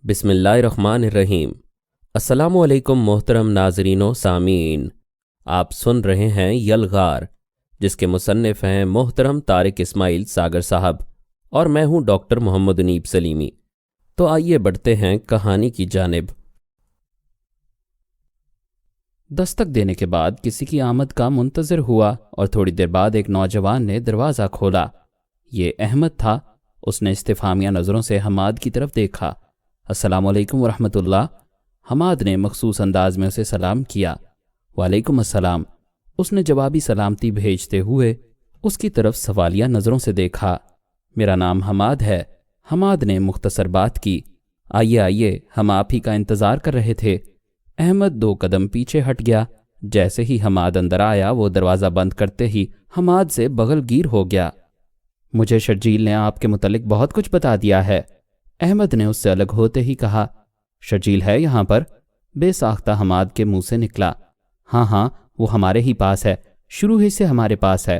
بسم اللہ الرحمن الرحیم۔ السلام علیکم محترم ناظرین و سامعین، آپ سن رہے ہیں یلغار، جس کے مصنف ہیں محترم طارق اسماعیل ساگر صاحب، اور میں ہوں ڈاکٹر محمد انیب سلیمی۔ تو آئیے بڑھتے ہیں کہانی کی جانب۔ دستک دینے کے بعد کسی کی آمد کا منتظر ہوا اور تھوڑی دیر بعد ایک نوجوان نے دروازہ کھولا۔ یہ احمد تھا۔ اس نے استفہامیہ نظروں سے حماد کی طرف دیکھا۔ السلام علیکم ورحمۃ اللہ۔ حماد نے مخصوص انداز میں اسے سلام کیا۔ وعلیکم السلام۔ اس نے جوابی سلامتی بھیجتے ہوئے اس کی طرف سوالیہ نظروں سے دیکھا۔ میرا نام حماد ہے۔ حماد نے مختصر بات کی۔ آئیے آئیے، ہم آپ ہی کا انتظار کر رہے تھے۔ احمد 2 قدم پیچھے ہٹ گیا۔ جیسے ہی حماد اندر آیا، وہ دروازہ بند کرتے ہی حماد سے بغل گیر ہو گیا۔ مجھے شرجیل نے آپ کے متعلق بہت کچھ بتا دیا ہے، احمد نے اس سے الگ ہوتے ہی کہا۔ شرجیل ہے یہاں پر؟ بے ساختہ حماد کے منہ سے نکلا۔ ہاں، وہ ہمارے ہی پاس ہے، شروع ہی سے ہمارے پاس ہے۔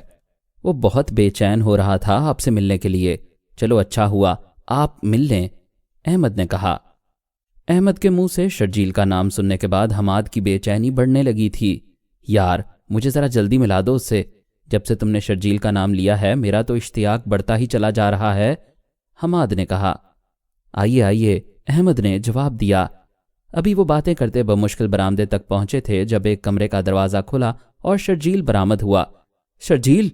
وہ بہت بے چین ہو رہا تھا آپ سے ملنے کے لیے۔ چلو اچھا ہوا آپ مل لیں، احمد نے کہا۔ احمد کے منہ سے شرجیل کا نام سننے کے بعد حماد کی بے چینی بڑھنے لگی تھی۔ یار مجھے ذرا جلدی ملا دو اس سے، جب سے تم نے شرجیل کا نام لیا ہے میرا تو اشتیاق بڑھتا ہی چلا جا رہا ہے، حماد نے کہا۔ آئیے، احمد نے جواب دیا۔ ابھی وہ باتیں کرتے بمشکل برآمدے تک پہنچے تھے جب ایک کمرے کا دروازہ کھلا اور شرجیل برآمد ہوا۔ شرجیل،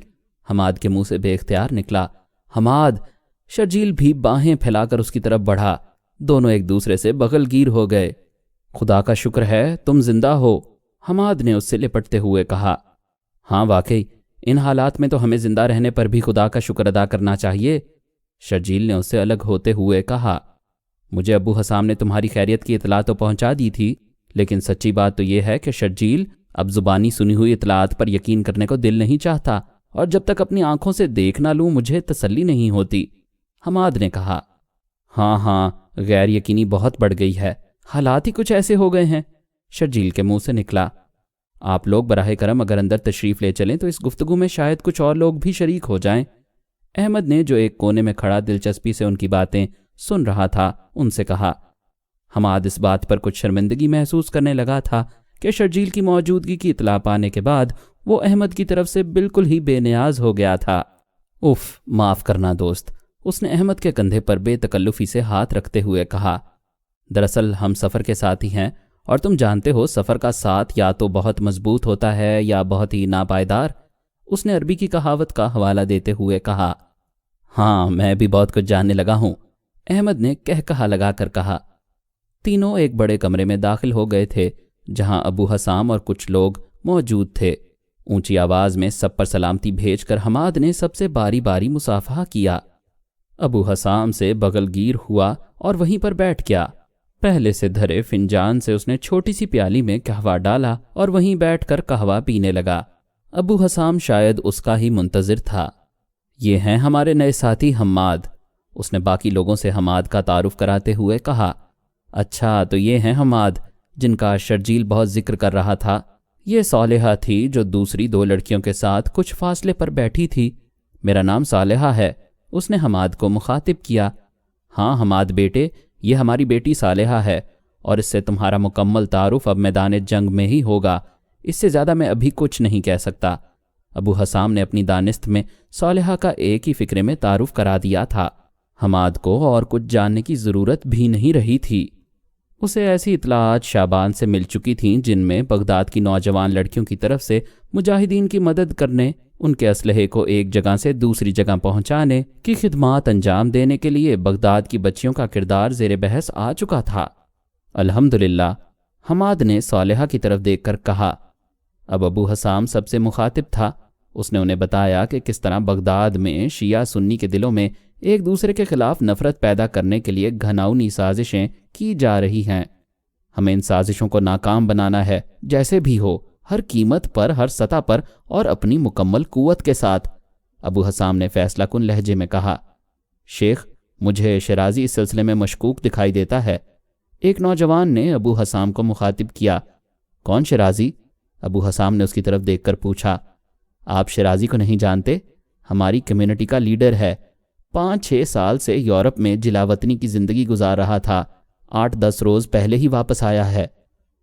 حماد کے منہ سے بے اختیار نکلا۔ حماد، شرجیل بھی باہیں پھیلا کر اس کی طرف بڑھا۔ دونوں ایک دوسرے سے بغل گیر ہو گئے۔ خدا کا شکر ہے تم زندہ ہو، حماد نے اس سے لپٹتے ہوئے کہا۔ ہاں واقعی، ان حالات میں تو ہمیں زندہ رہنے پر بھی خدا کا شکر ادا کرنا چاہیے، شرجیل نے اس سے الگ ہوتے ہوئے کہا۔ مجھے ابو حسام نے تمہاری خیریت کی اطلاع تو پہنچا دی تھی، لیکن سچی بات تو یہ ہے کہ شرجیل اب زبانی سنی ہوئی اطلاعات پر یقین کرنے کو دل نہیں چاہتا، اور جب تک اپنی آنکھوں سے دیکھ نہ لوں مجھے تسلی نہیں ہوتی، حماد نے کہا۔ ہاں، غیر یقینی بہت بڑھ گئی ہے، حالات ہی کچھ ایسے ہو گئے ہیں، شرجیل کے منہ سے نکلا۔ آپ لوگ براہ کرم اگر اندر تشریف لے چلیں تو اس گفتگو میں شاید کچھ اور لوگ بھی شریک ہو جائیں، احمد نے جو ایک کونے میں کھڑا دلچسپی سے ان کی باتیں سن رہا تھا ان سے کہا۔ حماد اس بات پر کچھ شرمندگی محسوس کرنے لگا تھا کہ شرجیل کی موجودگی کی اطلاع پانے کے بعد وہ احمد کی طرف سے بالکل ہی بے نیاز ہو گیا تھا۔ اف، معاف کرنا دوست، اس نے احمد کے کندھے پر بے تکلفی سے ہاتھ رکھتے ہوئے کہا۔ دراصل ہم سفر کے ساتھی ہیں، اور تم جانتے ہو سفر کا ساتھ یا تو بہت مضبوط ہوتا ہے یا بہت ہی ناپائیدار، اس نے عربی کی کہاوت کا حوالہ دیتے ہوئے کہا۔ ہاں میں بھی بہت کچھ جاننے لگا ہوں، احمد نے کہا لگا کر کہا۔ تینوں ایک بڑے کمرے میں داخل ہو گئے تھے جہاں ابو حسام اور کچھ لوگ موجود تھے۔ اونچی آواز میں سب پر سلامتی بھیج کر حماد نے سب سے باری باری مصافحہ کیا۔ ابو حسام سے بغل گیر ہوا اور وہیں پر بیٹھ گیا۔ پہلے سے دھرے فنجان سے اس نے چھوٹی سی پیالی میں قہوہ ڈالا اور وہیں بیٹھ کر قہوہ پینے لگا۔ ابو حسام شاید اس کا ہی منتظر تھا۔ یہ ہیں ہمارے نئے ساتھی حماد، اس نے باقی لوگوں سے حماد کا تعارف کراتے ہوئے کہا۔ اچھا تو یہ ہیں حماد جن کا شرجیل بہت ذکر کر رہا تھا۔ یہ صالحہ تھی جو دوسری 2 لڑکیوں کے ساتھ کچھ فاصلے پر بیٹھی تھی۔ میرا نام صالحہ ہے، اس نے حماد کو مخاطب کیا۔ ہاں حماد بیٹے، یہ ہماری بیٹی صالحہ ہے، اور اس سے تمہارا مکمل تعارف اب میدان جنگ میں ہی ہوگا، اس سے زیادہ میں ابھی کچھ نہیں کہہ سکتا۔ ابو حسام نے اپنی دانست میں صالحہ کا ایک ہی فکرے میں تعارف کرا دیا تھا۔ حماد کو اور کچھ جاننے کی ضرورت بھی نہیں رہی تھی۔ اسے ایسی اطلاعات شعبان سے مل چکی تھیں جن میں بغداد کی نوجوان لڑکیوں کی طرف سے مجاہدین کی مدد کرنے، ان کے اسلحے کو ایک جگہ سے دوسری جگہ پہنچانے کی خدمات انجام دینے کے لیے بغداد کی بچیوں کا کردار زیر بحث آ چکا تھا۔ الحمدللہ، حماد نے صالحہ کی طرف دیکھ کر کہا۔ اب ابو حسام سب سے مخاطب تھا۔ اس نے انہیں بتایا کہ کس طرح بغداد میں شیعہ سنی کے دلوں میں ایک دوسرے کے خلاف نفرت پیدا کرنے کے لیے گھناؤنی سازشیں کی جا رہی ہیں۔ ہمیں ان سازشوں کو ناکام بنانا ہے، جیسے بھی ہو، ہر قیمت پر، ہر سطح پر، اور اپنی مکمل قوت کے ساتھ، ابو حسام نے فیصلہ کن لہجے میں کہا۔ شیخ، مجھے شرازی اس سلسلے میں مشکوک دکھائی دیتا ہے، ایک نوجوان نے ابو حسام کو مخاطب کیا۔ کون شرازی؟ ابو حسام نے اس کی طرف دیکھ کر پوچھا۔ آپ شرازی کو نہیں جانتے؟ ہماری کمیونٹی کا لیڈر ہے، 5-6 سال سے یورپ میں جلا وطنی کی زندگی گزار رہا تھا، 8-10 روز پہلے ہی واپس آیا ہے۔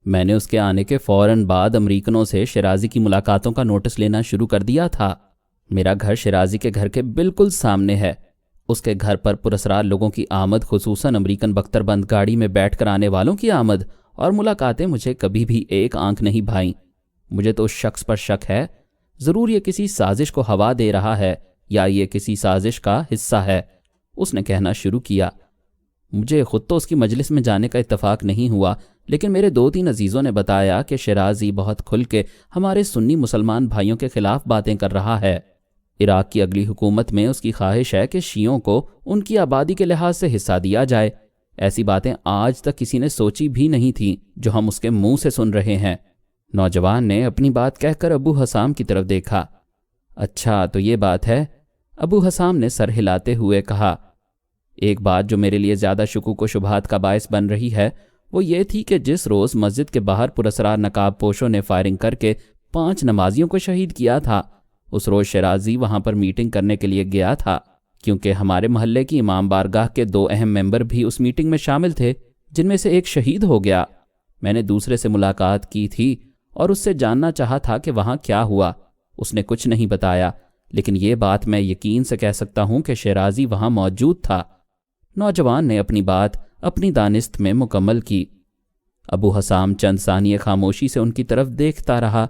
میں نے اس کے آنے کے فوراً بعد امریکنوں سے شیرازی کی ملاقاتوں کا نوٹس لینا شروع کر دیا تھا۔ میرا گھر شیرازی کے گھر کے بالکل سامنے ہے۔ اس کے گھر پر پراسرار لوگوں کی آمد، خصوصاً امریکن بختر بند گاڑی میں بیٹھ کر آنے والوں کی آمد اور ملاقاتیں مجھے کبھی بھی ایک آنکھ نہیں بھائیں۔ مجھے تو اس شخص پر شک ہے، ضرور یہ کسی سازش کو ہوا دے رہا ہے یا یہ کسی سازش کا حصہ ہے۔ اس نے کہنا شروع کیا۔ مجھے خود تو اس کی مجلس میں جانے کا اتفاق نہیں ہوا، لیکن میرے 2-3 عزیزوں نے بتایا کہ شیرازی بہت کھل کے ہمارے سنی مسلمان بھائیوں کے خلاف باتیں کر رہا ہے۔ عراق کی اگلی حکومت میں اس کی خواہش ہے کہ شیعوں کو ان کی آبادی کے لحاظ سے حصہ دیا جائے۔ ایسی باتیں آج تک کسی نے سوچی بھی نہیں تھیں جو ہم اس کے منہ سے سن رہے ہیں۔ نوجوان نے اپنی بات کہہ کر ابو حسام کی طرف دیکھا۔ اچھا تو یہ بات ہے؟ ابو حسام نے سر ہلاتے ہوئے کہا۔ ایک بات جو میرے لیے زیادہ شکوک و شبہات کا باعث بن رہی ہے وہ یہ تھی کہ جس روز مسجد کے باہر پراسرار نقاب پوشوں نے فائرنگ کر کے 5 نمازیوں کو شہید کیا تھا، اس روز شیرازی وہاں پر میٹنگ کرنے کے لیے گیا تھا، کیونکہ ہمارے محلے کی امام بارگاہ کے 2 اہم ممبر بھی اس میٹنگ میں شامل تھے، جن میں سے ایک شہید ہو گیا۔ میں نے دوسرے سے ملاقات کی تھی اور اس سے جاننا چاہا تھا کہ وہاں کیا ہوا۔ اس نے کچھ نہیں بتایا، لیکن یہ بات میں یقین سے کہہ سکتا ہوں کہ شیرازی وہاں موجود تھا۔ نوجوان نے اپنی بات اپنی دانست میں مکمل کی۔ ابو حسام چند ثانیے خاموشی سے ان کی طرف دیکھتا رہا،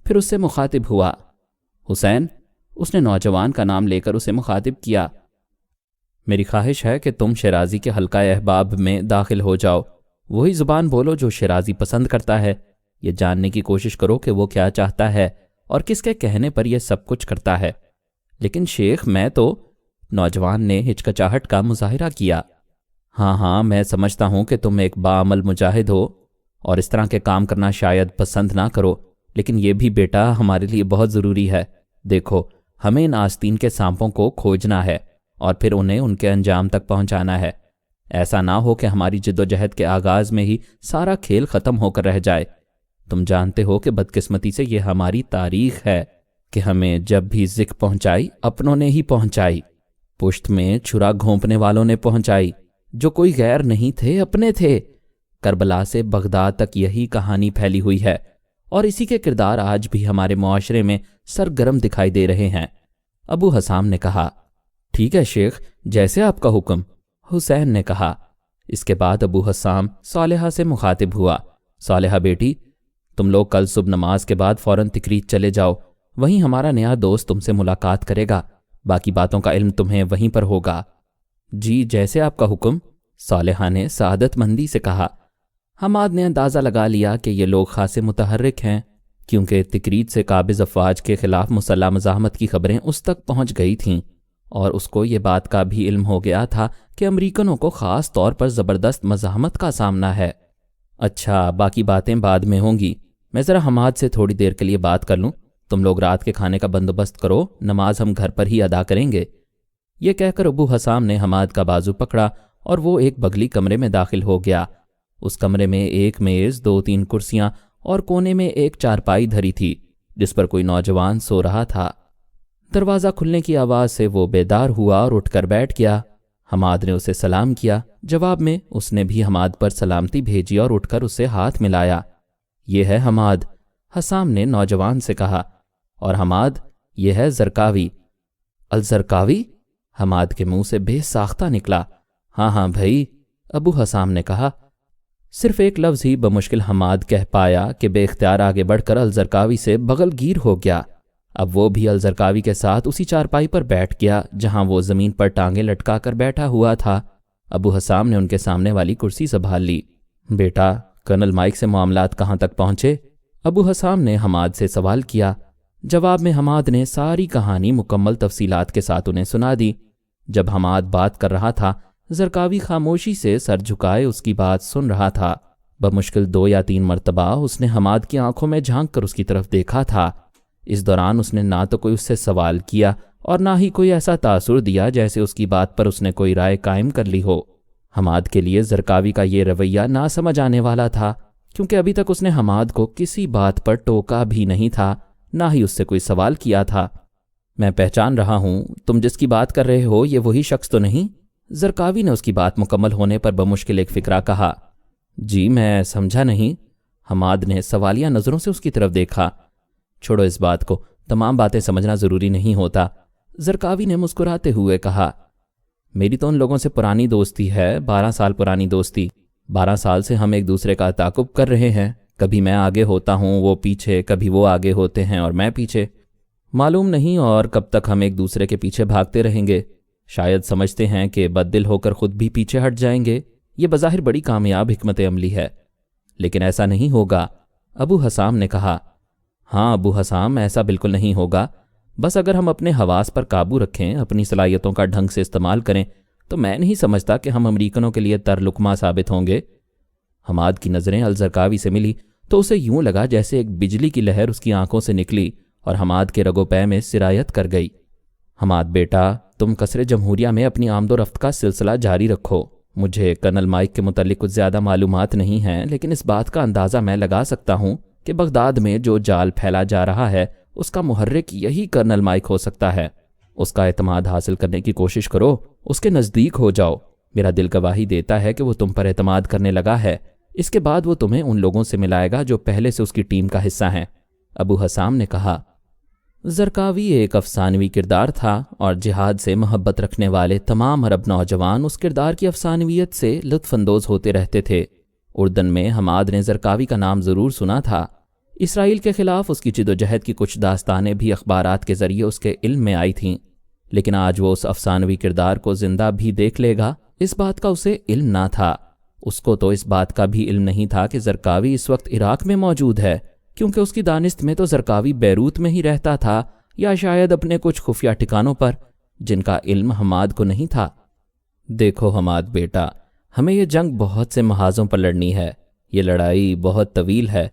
پھر اس سے مخاطب ہوا۔ حسین، اس نے نوجوان کا نام لے کر اسے مخاطب کیا، میری خواہش ہے کہ تم شیرازی کے حلقہ احباب میں داخل ہو جاؤ، وہی زبان بولو جو شیرازی پسند کرتا ہے، یہ جاننے کی کوشش کرو کہ وہ کیا چاہتا ہے اور کس کے کہنے پر یہ سب کچھ کرتا ہے۔ لیکن شیخ میں تو، نوجوان نے ہچکچاہٹ کا مظاہرہ کیا۔ ہاں میں سمجھتا ہوں کہ تم ایک باعمل مجاہد ہو اور اس طرح کے کام کرنا شاید پسند نہ کرو، لیکن یہ بھی بیٹا ہمارے لیے بہت ضروری ہے۔ دیکھو، ہمیں ان آستین کے سانپوں کو کھوجنا ہے اور پھر انہیں ان کے انجام تک پہنچانا ہے۔ ایسا نہ ہو کہ ہماری جد و جہد کے آغاز میں ہی سارا کھیل ختم ہو کر رہ جائے۔ تم جانتے ہو کہ بدقسمتی سے یہ ہماری تاریخ ہے کہ ہمیں جب بھی ذکر پہنچائی اپنوں نے ہی پہنچائی، پشت میں چھرا گھونپنے والوں نے پہنچائی، جو کوئی غیر نہیں تھے اپنے تھے۔ کربلا سے بغداد تک یہی کہانی پھیلی ہوئی ہے اور اسی کے کردار آج بھی ہمارے معاشرے میں سرگرم دکھائی دے رہے ہیں۔ ابو حسام نے کہا۔ ٹھیک ہے شیخ، جیسے آپ کا حکم، حسین نے کہا۔ اس کے بعد ابو حسام صالحہ سے مخاطب ہوا۔ صالحہ بیٹی، تم لوگ کل صبح نماز کے بعد فوراً تکریت چلے جاؤ، وہیں ہمارا نیا دوست تم سے ملاقات کرے گا، باقی باتوں کا علم تمہیں وہیں پر ہوگا۔ جی جیسے آپ کا حکم، صالحہ نے سعادت مندی سے کہا۔ حماد نے اندازہ لگا لیا کہ یہ لوگ خاصے متحرک ہیں، کیونکہ تکریت سے قابض افواج کے خلاف مسلح مزاحمت کی خبریں اس تک پہنچ گئی تھیں، اور اس کو یہ بات کا بھی علم ہو گیا تھا کہ امریکنوں کو خاص طور پر زبردست مزاحمت کا سامنا ہے۔ اچھا، باقی باتیں بعد میں ہوں گی، میں ذرا حماد سے تھوڑی دیر کے لیے بات کر لوں، تم لوگ رات کے کھانے کا بندوبست کرو، نماز ہم گھر پر ہی ادا کریں گے۔ یہ کہہ کر ابو حسام نے حماد کا بازو پکڑا اور وہ ایک بغلی کمرے میں داخل ہو گیا۔ اس کمرے میں ایک میز، 2-3 کرسیاں اور کونے میں ایک چارپائی دھری تھی جس پر کوئی نوجوان سو رہا تھا۔ دروازہ کھلنے کی آواز سے وہ بیدار ہوا اور اٹھ کر بیٹھ گیا۔ حماد نے اسے سلام کیا، جواب میں اس نے بھی حماد پر سلامتی بھیجی اور اٹھ کر اسے ہاتھ ملایا۔ یہ ہے حماد، حسام نے نوجوان سے کہا، اور حماد یہ ہے زرقاوی۔ الزرقاوی؟ حماد کے منہ سے بے ساختہ نکلا۔ ہاں بھائی، ابو حسام نے کہا۔ صرف ایک لفظ ہی بمشکل حماد کہہ پایا کہ بے اختیار آگے بڑھ کر الزرقاوی سے بغل گیر ہو گیا۔ اب وہ بھی الزرقاوی کے ساتھ اسی چارپائی پر بیٹھ گیا جہاں وہ زمین پر ٹانگیں لٹکا کر بیٹھا ہوا تھا۔ ابو حسام نے ان کے سامنے والی کرسی سنبھال لی۔ بیٹا، کرنل مائک سے معاملات کہاں تک پہنچے؟ ابو حسام نے حماد سے سوال کیا۔ جواب میں حماد نے ساری کہانی مکمل تفصیلات کے ساتھ انہیں سنا دی۔ جب حماد بات کر رہا تھا، زرقاوی خاموشی سے سر جھکائے اس کی بات سن رہا تھا۔ بمشکل 2 یا 3 مرتبہ اس نے حماد کی آنکھوں میں جھانک کر اس کی طرف دیکھا تھا۔ اس دوران اس نے نہ تو کوئی اس سے سوال کیا اور نہ ہی کوئی ایسا تاثر دیا جیسے اس کی بات پر اس نے کوئی رائے قائم کر لی ہو۔ حماد کے لیے زرقاوی کا یہ رویہ نہ سمجھ آنے والا تھا، کیونکہ ابھی تک اس نے حماد کو کسی بات پر ٹوکا بھی نہیں تھا، نہ ہی اس سے کوئی سوال کیا تھا۔ میں پہچان رہا ہوں، تم جس کی بات کر رہے ہو یہ وہی شخص تو نہیں؟ زرقاوی نے اس کی بات مکمل ہونے پر بمشکل ایک فقرہ کہا۔ جی میں سمجھا نہیں۔ حماد نے سوالیہ نظروں سے اس کی طرف دیکھا۔ چھوڑو اس بات کو، تمام باتیں سمجھنا ضروری نہیں ہوتا، زرقاوی نے مسکراتے ہوئے کہا۔ میری تو ان لوگوں سے پرانی دوستی ہے، 12 سال پرانی دوستی۔ 12 سال سے ہم ایک دوسرے کا تعاقب کر رہے ہیں، کبھی میں آگے ہوتا ہوں وہ پیچھے، کبھی وہ آگے ہوتے ہیں اور میں پیچھے۔ معلوم نہیں اور کب تک ہم ایک دوسرے کے پیچھے بھاگتے رہیں گے۔ شاید سمجھتے ہیں کہ بددل ہو کر خود بھی پیچھے ہٹ جائیں گے۔ یہ بظاہر بڑی کامیاب حکمت عملی ہے، لیکن ایسا نہیں ہوگا، ابو حسام نے کہا۔ ہاں ابو حسام، ایسا بالکل نہیں ہوگا۔ بس اگر ہم اپنے حواس پر قابو رکھیں، اپنی صلاحیتوں کا ڈھنگ سے استعمال کریں، تو میں نہیں سمجھتا کہ ہم امریکنوں کے لیے ترلقمہ ثابت ہوں گے۔ حماد کی نظریں الزرقاوی سے ملی تو اسے یوں لگا جیسے ایک بجلی کی لہر اس کی آنکھوں سے نکلی اور حماد کے رگو پے میں سرایت کر گئی۔ حماد بیٹا، تم قصر جمہوریہ میں اپنی آمد و رفت کا سلسلہ جاری رکھو۔ مجھے کرنل مائک کے متعلق کچھ زیادہ معلومات نہیں ہیں، لیکن اس بات کا اندازہ میں لگا سکتا ہوں کہ بغداد میں جو جال پھیلا جا رہا ہے اس کا محرک یہی کرنل مائک ہو سکتا ہے۔ اس کا اعتماد حاصل کرنے کی کوشش کرو، اس کے نزدیک ہو جاؤ۔ میرا دل گواہی دیتا ہے کہ وہ تم پر اعتماد کرنے لگا ہے۔ اس کے بعد وہ تمہیں ان لوگوں سے ملائے گا جو پہلے سے اس کی ٹیم کا حصہ ہیں، ابو حسام نے کہا۔ زرقاوی ایک افسانوی کردار تھا اور جہاد سے محبت رکھنے والے تمام عرب نوجوان اس کردار کی افسانویت سے لطف اندوز ہوتے رہتے تھے۔ اردن میں حماد نے زرقاوی کا نام ضرور سنا تھا۔ اسرائیل کے خلاف اس کی جدوجہد کی کچھ داستانیں بھی اخبارات کے ذریعے اس کے علم میں آئی تھیں، لیکن آج وہ اس افسانوی کردار کو زندہ بھی دیکھ لے گا، اس بات کا اسے علم نہ تھا۔ اس کو تو اس بات کا بھی علم نہیں تھا کہ زرقاوی اس وقت عراق میں موجود ہے، کیونکہ اس کی دانست میں تو زرقاوی بیروت میں ہی رہتا تھا، یا شاید اپنے کچھ خفیہ ٹھکانوں پر، جن کا علم حماد کو نہیں تھا۔ دیکھو حماد بیٹا، ہمیں یہ جنگ بہت سے محاذوں پر لڑنی ہے۔ یہ لڑائی بہت طویل ہے،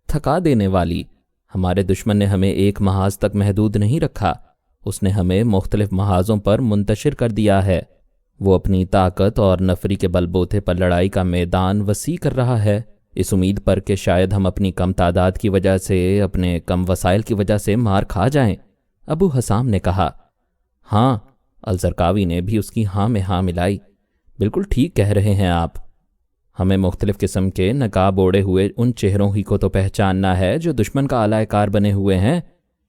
تھکا دینے والی۔ ہمارے دشمن نے ہمیں ایک محاذ تک محدود نہیں رکھا، اس نے ہمیں مختلف محاذوں پر منتشر کر دیا ہے۔ وہ اپنی طاقت اور نفری کے بل بوتے پر لڑائی کا میدان وسیع کر رہا ہے، اس امید پر کہ شاید ہم اپنی کم تعداد کی وجہ سے، اپنے کم وسائل کی وجہ سے مار کھا جائیں، ابو حسام نے کہا۔ ہاں، الزرقاوی نے بھی اس کی ہاں میں ہاں ملائی۔ بالکل ٹھیک کہہ رہے ہیں آپ۔ ہمیں مختلف قسم کے نقاب اوڑے ہوئے ان چہروں ہی کو تو پہچاننا ہے جو دشمن کا اعلی کار بنے ہوئے ہیں۔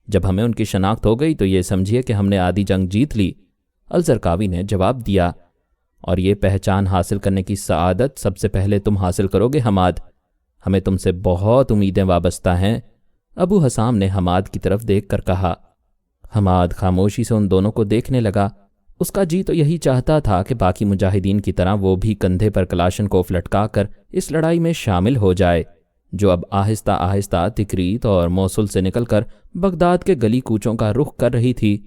جب ہمیں ان کی شناخت ہو گئی تو یہ سمجھیے کہ ہم نے آدھی جنگ جیت لی، الزرقاوی نے جواب دیا۔ اور یہ پہچان حاصل کرنے کی سعادت سب سے پہلے تم حاصل کرو گے حماد۔ ہمیں تم سے بہت امیدیں وابستہ ہیں، ابو حسام نے حماد کی طرف دیکھ کر کہا۔ حماد خاموشی سے ان دونوں کو دیکھنے لگا۔ اس کا جی تو یہی چاہتا تھا کہ باقی مجاہدین کی طرح وہ بھی کندھے پر کلاشنکوف لٹکا کر اس لڑائی میں شامل ہو جائے، جو اب آہستہ آہستہ تکریت اور موصل سے نکل کر بغداد کے گلی کوچوں کا رخ کر رہی تھی۔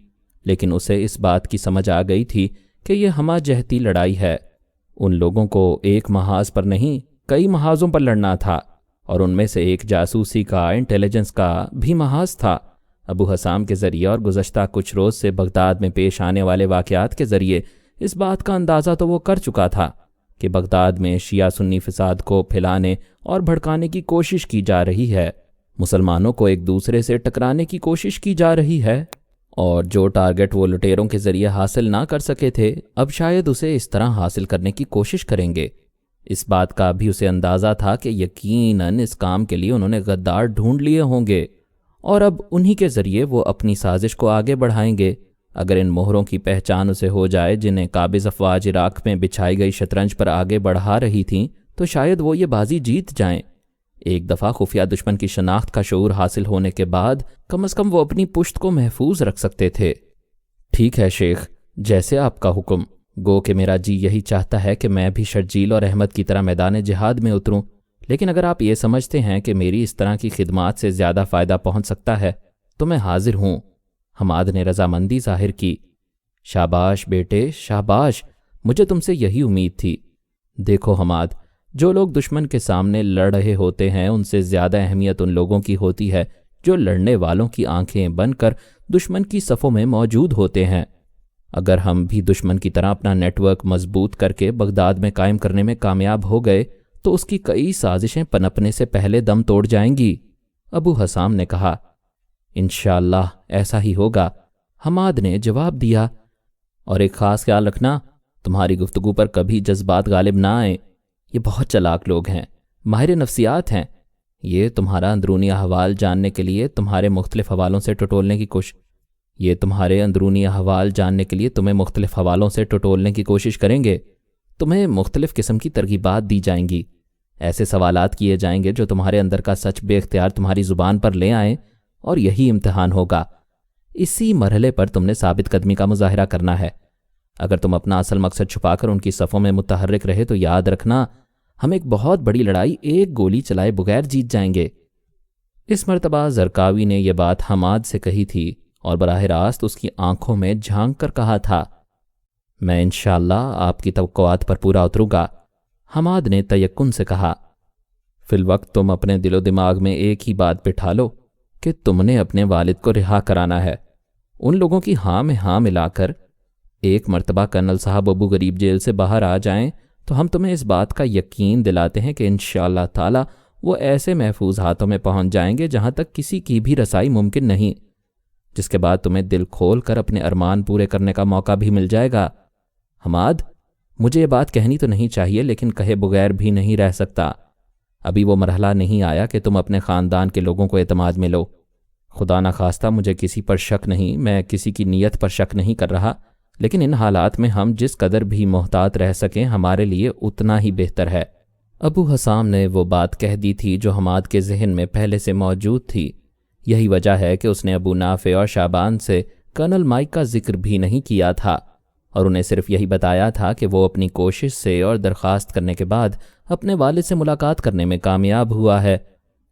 لیکن اسے اس بات کی سمجھ آ گئی تھی کہ یہ ہمہ جہتی لڑائی ہے۔ ان لوگوں کو ایک محاذ پر نہیں، کئی محاذوں پر لڑنا تھا، اور ان میں سے ایک جاسوسی کا، انٹیلیجنس کا بھی محاذ تھا۔ ابو حسام کے ذریعے اور گزشتہ کچھ روز سے بغداد میں پیش آنے والے واقعات کے ذریعے اس بات کا اندازہ تو وہ کر چکا تھا کہ بغداد میں شیعہ سنی فساد کو پھیلانے اور بھڑکانے کی کوشش کی جا رہی ہے، مسلمانوں کو ایک دوسرے سے ٹکرانے کی کوشش کی جا رہی ہے، اور جو ٹارگٹ وہ لٹیروں کے ذریعے حاصل نہ کر سکے تھے اب شاید اسے اس طرح حاصل کرنے کی کوشش کریں گے۔ اس بات کا بھی اسے اندازہ تھا کہ یقیناً اس کام کے لیے انہوں نے غدار ڈھونڈ لیے ہوں گے، اور اب انہی کے ذریعے وہ اپنی سازش کو آگے بڑھائیں گے۔ اگر ان مہروں کی پہچان اسے ہو جائے جنہیں قابض افواج عراق میں بچھائی گئی شطرنج پر آگے بڑھا رہی تھیں، تو شاید وہ یہ بازی جیت جائیں۔ ایک دفعہ خفیہ دشمن کی شناخت کا شعور حاصل ہونے کے بعد کم از کم وہ اپنی پشت کو محفوظ رکھ سکتے تھے۔ ٹھیک ہے شیخ، جیسے آپ کا حکم۔ گو کہ میرا جی یہی چاہتا ہے کہ میں بھی شرجیل اور احمد کی طرح میدان جہاد میں اتروں، لیکن اگر آپ یہ سمجھتے ہیں کہ میری اس طرح کی خدمات سے زیادہ فائدہ پہنچ سکتا ہے تو میں حاضر ہوں، حماد نے رضامندی ظاہر کی۔ شاباش بیٹے شاباش، مجھے تم سے یہی امید تھی۔ دیکھو حماد، جو لوگ دشمن کے سامنے لڑ رہے ہوتے ہیں ان سے زیادہ اہمیت ان لوگوں کی ہوتی ہے جو لڑنے والوں کی آنکھیں بن کر دشمن کی صفوں میں موجود ہوتے ہیں۔ اگر ہم بھی دشمن کی طرح اپنا نیٹ ورک مضبوط کر کے بغداد میں قائم کرنے میں کامیاب ہو گئے تو اس کی کئی سازشیں پنپنے سے پہلے دم توڑ جائیں گی، ابو حسام نے کہا۔ انشاءاللہ ایسا ہی ہوگا، حماد نے جواب دیا۔ اور ایک خاص خیال رکھنا، تمہاری گفتگو پر کبھی جذبات غالب نہ آئیں، یہ بہت چلاک لوگ ہیں، ماہر نفسیات ہیں، یہ تمہارا اندرونی احوال جاننے کے لیے تمہارے مختلف حوالوں سے ٹٹولنے کی کوشش کریں گے۔ تمہیں مختلف قسم کی ترغیبات دی جائیں گی، ایسے سوالات کیے جائیں گے جو تمہارے اندر کا سچ بے اختیار تمہاری زبان پر لے آئیں، اور یہی امتحان ہوگا۔ اسی مرحلے پر تم نے ثابت قدمی کا مظاہرہ کرنا ہے۔ اگر تم اپنا اصل مقصد چھپا کر ان کی صفوں میں متحرک رہے تو یاد رکھنا، ہم ایک بہت بڑی لڑائی ایک گولی چلائے بغیر جیت جائیں گے۔ اس مرتبہ زرقاوی نے یہ بات حماد سے کہی تھی اور براہ راست اس کی آنکھوں میں جھانک کر کہا تھا، میں انشاءاللہ آپ کی توقعات پر پورا اتروں گا۔ حماد نے تیقن سے کہا، فی الوقت تم اپنے دل و دماغ میں ایک ہی بات بٹھا لو کہ تم نے اپنے والد کو رہا کرانا ہے۔ ان لوگوں کی ہاں میں ہاں ملا کر ایک مرتبہ کرنل صاحب ابو غریب جیل سے باہر آ جائیں تو ہم تمہیں اس بات کا یقین دلاتے ہیں کہ انشاءاللہ تعالی وہ ایسے محفوظ ہاتھوں میں پہنچ جائیں گے جہاں تک کسی کی بھی رسائی ممکن نہیں، جس کے بعد تمہیں دل کھول کر اپنے ارمان پورے کرنے کا موقع بھی مل جائے گا۔ حماد، مجھے یہ بات کہنی تو نہیں چاہیے لیکن کہے بغیر بھی نہیں رہ سکتا۔ ابھی وہ مرحلہ نہیں آیا کہ تم اپنے خاندان کے لوگوں کو اعتماد میں لو۔ خدا نخواستہ مجھے کسی پر شک نہیں، میں کسی کی نیت پر شک نہیں کر رہا، لیکن ان حالات میں ہم جس قدر بھی محتاط رہ سکیں ہمارے لیے اتنا ہی بہتر ہے۔ ابو حسام نے وہ بات کہہ دی تھی جو حماد کے ذہن میں پہلے سے موجود تھی۔ یہی وجہ ہے کہ اس نے ابو نافع اور شعبان سے کرنل مائک کا ذکر بھی نہیں کیا تھا، اور انہیں صرف یہی بتایا تھا کہ وہ اپنی کوشش سے اور درخواست کرنے کے بعد اپنے والد سے ملاقات کرنے میں کامیاب ہوا ہے۔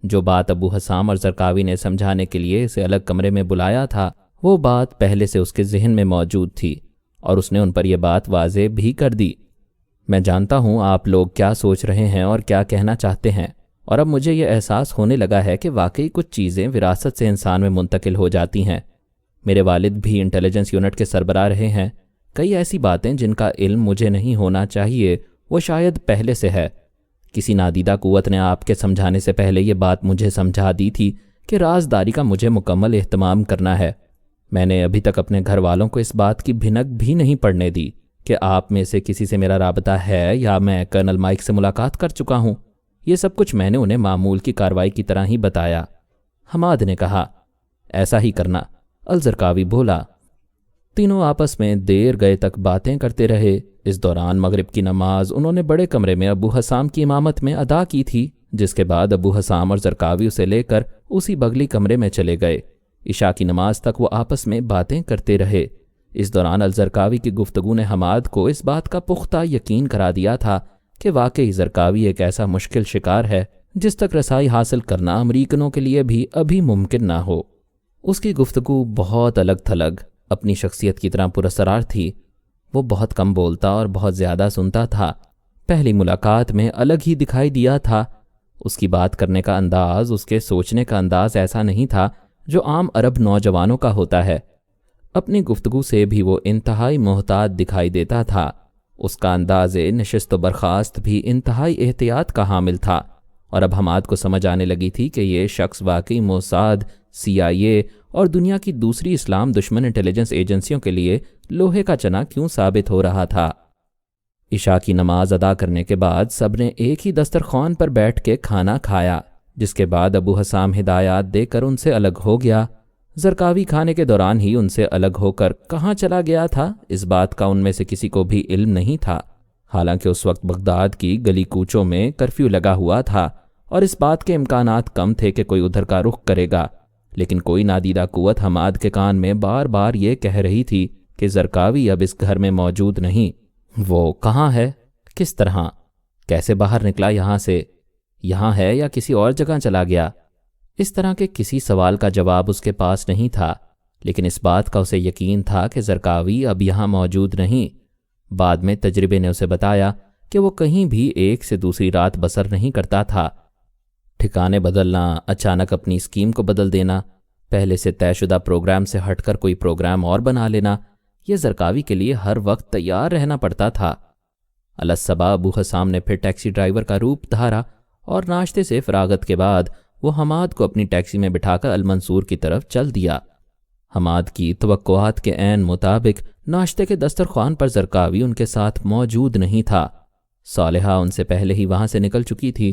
جو بات ابو حسام اور زرقاوی نے سمجھانے کے لیے اسے الگ کمرے میں بلایا تھا، وہ بات پہلے سے اس کے ذہن میں موجود تھی، اور اس نے ان پر یہ بات واضح بھی کر دی۔ میں جانتا ہوں آپ لوگ کیا سوچ رہے ہیں اور کیا کہنا چاہتے ہیں، اور اب مجھے یہ احساس ہونے لگا ہے کہ واقعی کچھ چیزیں وراثت سے انسان میں منتقل ہو جاتی ہیں۔ میرے والد بھی انٹیلیجنس یونٹ کے سربراہ رہے ہیں۔ کئی ایسی باتیں جن کا علم مجھے نہیں ہونا چاہیے وہ شاید پہلے سے ہے۔ کسی نادیدہ قوت نے آپ کے سمجھانے سے پہلے یہ بات مجھے سمجھا دی تھی کہ رازداری کا مجھے مکمل اہتمام کرنا ہے۔ میں نے ابھی تک اپنے گھر والوں کو اس بات کی بھنک بھی نہیں پڑنے دی کہ آپ میں سے کسی سے میرا رابطہ ہے یا میں کرنل مائک سے ملاقات کر چکا ہوں۔ یہ سب کچھ میں نے انہیں معمول کی کارروائی کی طرح ہی بتایا۔ حماد نے کہا، ایسا ہی کرنا۔ الزرقاوی بولا۔ تینوں آپس میں دیر گئے تک باتیں کرتے رہے۔ اس دوران مغرب کی نماز انہوں نے بڑے کمرے میں ابو حسام کی امامت میں ادا کی تھی، جس کے بعد ابو حسام اور زرقاوی اسے لے کر اسی بغلی کمرے میں چلے گئے۔ عشاء کی نماز تک وہ آپس میں باتیں کرتے رہے۔ اس دوران الزرقاوی کی گفتگو نے حماد کو اس بات کا پختہ یقین کرا دیا تھا کہ واقعی زرقاوی ایک ایسا مشکل شکار ہے جس تک رسائی حاصل کرنا امریکنوں کے لیے بھی ابھی ممکن نہ ہو۔ اس کی گفتگو بہت الگ تھلگ، اپنی شخصیت کی طرح پراسرار تھی۔ وہ بہت کم بولتا اور بہت زیادہ سنتا تھا۔ پہلی ملاقات میں الگ ہی دکھائی دیا تھا۔ اس کی بات کرنے کا انداز، اس کے سوچنے کا انداز ایسا نہیں تھا جو عام عرب نوجوانوں کا ہوتا ہے۔ اپنی گفتگو سے بھی وہ انتہائی محتاط دکھائی دیتا تھا۔ اس کا انداز نشست و برخاست بھی انتہائی احتیاط کا حامل تھا، اور اب حماد کو سمجھ آنے لگی تھی کہ یہ شخص واقعی موساد، CIA اور دنیا کی دوسری اسلام دشمن انٹیلیجنس ایجنسیوں کے لیے لوہے کا چنا کیوں ثابت ہو رہا تھا۔ عشاء کی نماز ادا کرنے کے بعد سب نے ایک ہی دسترخوان پر بیٹھ کے کھانا کھایا، جس کے بعد ابو حسام ہدایات دے کر ان سے الگ ہو گیا۔ زرقاوی کھانے کے دوران ہی ان سے الگ ہو کر کہاں چلا گیا تھا، اس بات کا ان میں سے کسی کو بھی علم نہیں تھا۔ حالانکہ اس وقت بغداد کی گلی کوچوں میں کرفیو لگا ہوا تھا اور اس بات کے امکانات کم تھے کہ کوئی ادھر کا رخ کرے گا، لیکن کوئی نادیدہ قوت حماد کے کان میں بار بار یہ کہہ رہی تھی کہ زرقاوی اب اس گھر میں موجود نہیں۔ وہ کہاں ہے؟ کس طرح؟ کیسے باہر نکلا یہاں سے؟ یہاں ہے یا کسی اور جگہ چلا گیا؟ اس طرح کے کسی سوال کا جواب اس کے پاس نہیں تھا، لیکن اس بات کا اسے یقین تھا کہ زرقاوی اب یہاں موجود نہیں۔ بعد میں تجربے نے اسے بتایا کہ وہ کہیں بھی ایک سے دوسری رات بسر نہیں کرتا تھا۔ ٹھکانے بدلنا، اچانک اپنی اسکیم کو بدل دینا، پہلے سے طے شدہ پروگرام سے ہٹ کر کوئی پروگرام اور بنا لینا، یہ زرقاوی کے لیے ہر وقت تیار رہنا پڑتا تھا۔ الصبح ابو حسام نے پھر ٹیکسی ڈرائیور کا روپ دھارا اور ناشتے سے فراغت کے بعد وہ حماد کو اپنی ٹیکسی میں بٹھا کر المنصور کی طرف چل دیا۔ حماد کی توقعات کے عین مطابق ناشتے کے دسترخوان پر زرقاوی ان کے ساتھ موجود نہیں تھا۔ صالحہ ان سے پہلے ہی وہاں سے نکل چکی تھی۔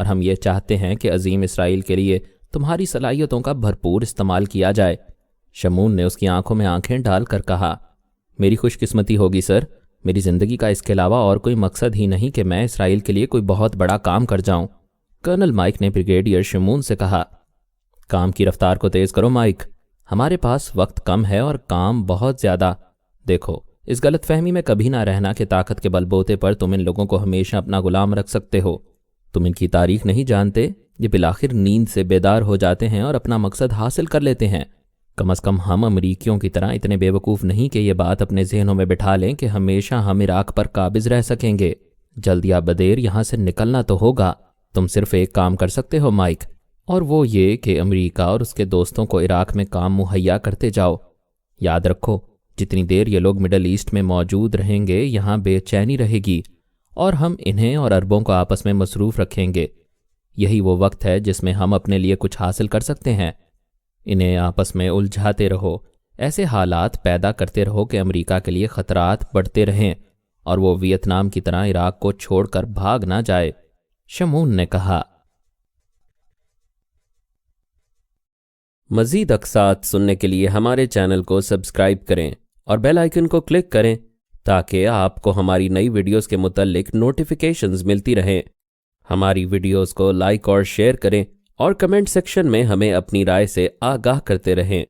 اور ہم یہ چاہتے ہیں کہ عظیم اسرائیل کے لیے تمہاری صلاحیتوں کا بھرپور استعمال کیا جائے۔ شمعون نے اس کی آنکھوں میں آنکھیں ڈال کر کہا، میری خوش قسمتی ہوگی سر، میری زندگی کا اس کے علاوہ اور کوئی مقصد ہی نہیں کہ میں اسرائیل کے لیے کوئی بہت بڑا کام کر جاؤں۔ کرنل مائک نے بریگیڈیئر شمعون سے کہا، کام کی رفتار کو تیز کرو مائک، ہمارے پاس وقت کم ہے اور کام بہت زیادہ۔ دیکھو، اس غلط فہمی میں کبھی نہ رہنا کہ طاقت کے بل بوتے پر تم ان لوگوں کو ہمیشہ اپنا غلام رکھ سکتے ہو۔ تم ان کی تاریخ نہیں جانتے، یہ بالآخر نیند سے بیدار ہو جاتے ہیں اور اپنا مقصد حاصل کر لیتے ہیں۔ کم از کم ہم امریکیوں کی طرح اتنے بے وقوف نہیں کہ یہ بات اپنے ذہنوں میں بٹھا لیں کہ ہمیشہ ہم عراق پر قابض رہ سکیں گے۔ جلد یا بدیر یہاں سے نکلنا تو ہوگا۔ تم صرف ایک کام کر سکتے ہو مائک، اور وہ یہ کہ امریکہ اور اس کے دوستوں کو عراق میں کام مہیا کرتے جاؤ۔ یاد رکھو، جتنی دیر یہ لوگ مڈل ایسٹ میں موجود رہیں گے یہاں بے چینی رہے گی، اور ہم انہیں اور عربوں کو آپس میں مصروف رکھیں گے۔ یہی وہ وقت ہے جس میں ہم اپنے لیے کچھ حاصل کر سکتے ہیں۔ انہیں آپس میں الجھاتے رہو، ایسے حالات پیدا کرتے رہو کہ امریکہ کے لیے خطرات بڑھتے رہیں اور وہ ویتنام کی طرح عراق کو چھوڑ کر بھاگ نہ جائے۔ شمعون نے کہا۔ مزید اقساط سننے کے لیے ہمارے چینل کو سبسکرائب کریں اور بیل آئیکن کو کلک کریں تاکہ آپ کو ہماری نئی ویڈیوز کے متعلق نوٹیفیکیشنز ملتی رہیں۔ ہماری ویڈیوز کو لائک اور شیئر کریں اور کمنٹ سیکشن میں ہمیں اپنی رائے سے آگاہ کرتے رہیں۔